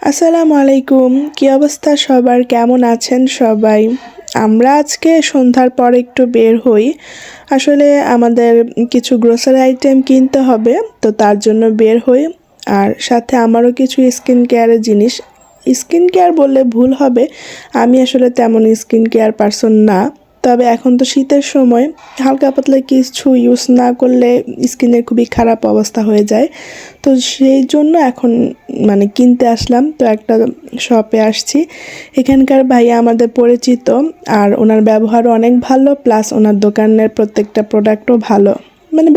আসসালামু আলাইকুম। কি অবস্থা সবার, কেমন আছেন সবাই? আমরা আজকে সন্ধ্যার পর একটু বের হই। আসলে আমাদের কিছু গ্রোসারি আইটেম কিনতে হবে, তো তার জন্য বের হই। আর সাথে আমারও কিছু স্কিন কেয়ারের জিনিস, স্কিন কেয়ার বললে ভুল হবে, আমি আসলে তেমন স্কিন কেয়ার পারসন না। তবে এখন তো শীতের সময়, হালকা পাতলা কিছু ইউজ না করলে স্কিনের খুবই খারাপ অবস্থা হয়ে যায়। তো সেই জন্য এখন কিনতে আসলাম। তো একটা শপে আসছি, এখানকার ভাইয়া আমাদের পরিচিত, আর ওনার ব্যবহারও অনেক ভালো, প্লাস ওনার দোকানের প্রত্যেকটা প্রোডাক্টও ভালো,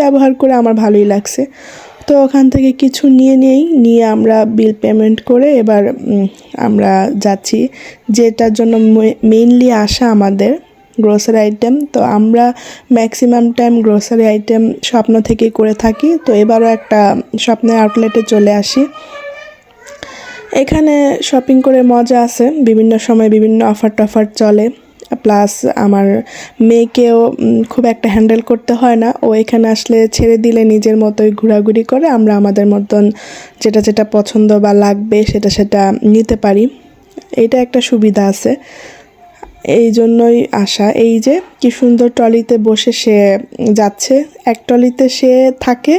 ব্যবহার করে আমার ভালোই লাগছে। তো ওখান থেকে কিছু নিয়ে আমরা বিল পেমেন্ট করে এবার আমরা যাচ্ছি যেটার জন্য মেইনলি আসা আমাদের, গ্রোসারি আইটেম। তো আমরা ম্যাক্সিমাম টাইম গ্রোসারি আইটেম স্বপ্ন থেকেই করে থাকি। তো এবারও একটা স্বপ্নের আউটলেটে চলে আসি। এখানে শপিং করে মজা আছে, বিভিন্ন সময় বিভিন্ন অফার টফার চলে, প্লাস আমার মেয়েকেও খুব একটা হ্যান্ডেল করতে হয় না। ও এখানে আসলে ছেড়ে দিলে নিজের মতোই ঘোরাঘুরি করে, আমরা আমাদের মতন যেটা পছন্দ বা লাগবে সেটা নিতে পারি। এটা একটা সুবিধা আছে, এই জন্যই আসা। এই যে কি সুন্দর ট্রলিতে বসে সে যাচ্ছে, এক ট্রলিতে সে থাকে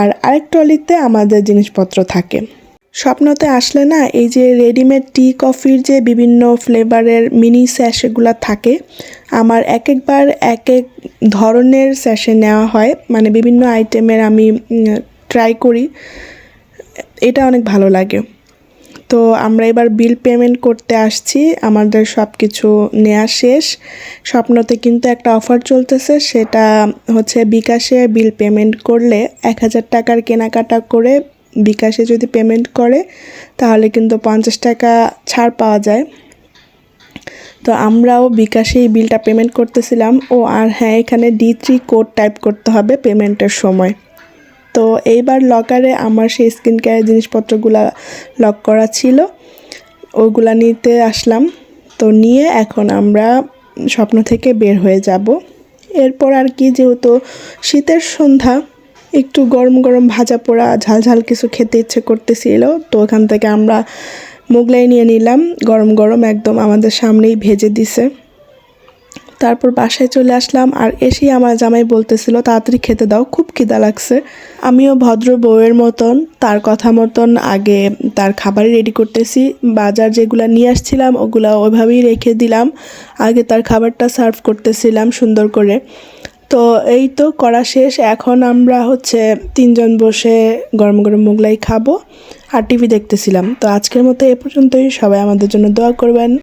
আর আরেক ট্রলিতে আমাদের জিনিসপত্র থাকে। স্বপ্নতে আসলে না, এই যে রেডিমেড টি কফির যে বিভিন্ন ফ্লেভারের মিনি স্যাশেগুলো থাকে, আমার একবার এক এক ধরনের স্যাশে নেওয়া হয়, বিভিন্ন আইটেমের আমি ট্রাই করি, এটা অনেক ভালো লাগে। তো আমরা এবার বিল পেমেন্ট করতে আসছি, আমাদের সব কিছু নেওয়া শেষ। স্বপ্নতে কিন্তু একটা অফার চলতেছে, সেটা হচ্ছে বিকাশে বিল পেমেন্ট করলে 1000 টাকার কেনাকাটা করে বিকাশে যদি পেমেন্ট করে তাহলে কিন্তু 50 টাকা ছাড় পাওয়া যায়। তো আমরাও বিকাশেই বিলটা পেমেন্ট করতেছিলাম। আর হ্যাঁ, এখানে D3 কোড টাইপ করতে হবে পেমেন্টের সময়। তো এইবার লকারে আমার সেই স্কিন কেয়ারের জিনিসপত্রগুলো লক করা ছিল, ওগুলা নিতে আসলাম। তো নিয়ে এখন আমরা স্বপ্ন থেকে বের হয়ে যাব। এরপর আর কি, যেহেতু শীতের সন্ধ্যা, একটু গরম গরম ভাজা পোড়া ঝাল কিছু খেতে ইচ্ছে করতেছিল, তো ওখান থেকে আমরা মোগলাই নিয়ে নিলাম, গরম গরম একদম আমাদের সামনেই ভেজে দিছে। তারপর বাসায় চলে আসলাম, আর এসেই আমার জামাই বলতেছিল তাড়াতাড়ি খেতে দাও, খুব খিদা লাগছে। আমিও ভদ্র বউয়ের মতন তার কথা মতন আগে তার খাবারই রেডি করতেছি। বাজার যেগুলো নিয়ে আসছিলাম ওগুলো ওইভাবেই রেখে দিলাম, আগে তার খাবারটা সার্ভ করতেছিলাম সুন্দর করে। তো এই তো করা শেষ, এখন আমরা হচ্ছে 3 জন বসে গরম গরম মোগলাই খাবো আর টিভি দেখতেছিলাম। তো আজকের মতো এ পর্যন্তই, সবাই আমাদের জন্য দোয়া করবেন।